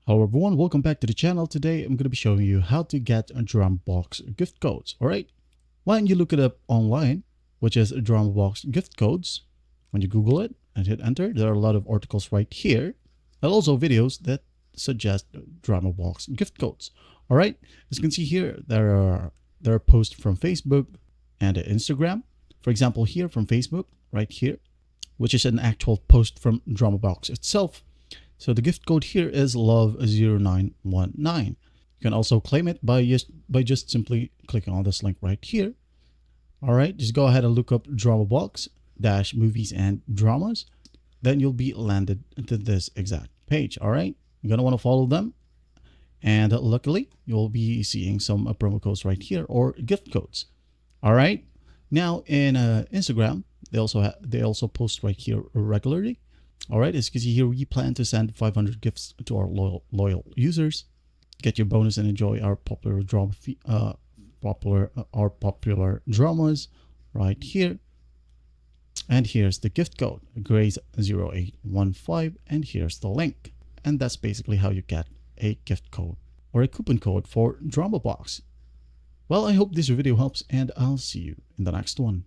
Hello everyone, welcome back to the channel. Today I'm going to be showing you how to get a DramaBox gift codes. Alright, when you look it up online, which is DramaBox gift codes, when you Google it and hit enter, there are a lot of articles right here and also videos that suggest DramaBox gift codes. Alright, as you can see here, there are posts from Facebook and Instagram. For example, here from Facebook, right here, which is an actual post from DramaBox itself. So the gift code here is love0919. You can also claim it by just simply clicking on this link right here. All right, just go ahead and look up DramaBox dash movies and dramas. Then you'll be landed to this exact page. All right, you're gonna want to follow them, and luckily you'll be seeing some promo codes right here or gift codes. All right, now in Instagram they also post right here regularly. All right, as you can see here, we plan to send 500 gifts to our loyal users. Get your bonus and enjoy our popular dramas right here. And here's the gift code, Grace0815, and here's the link. And that's basically how you get a gift code or a coupon code for DramaBox. Well, I hope this video helps, and I'll see you in the next one.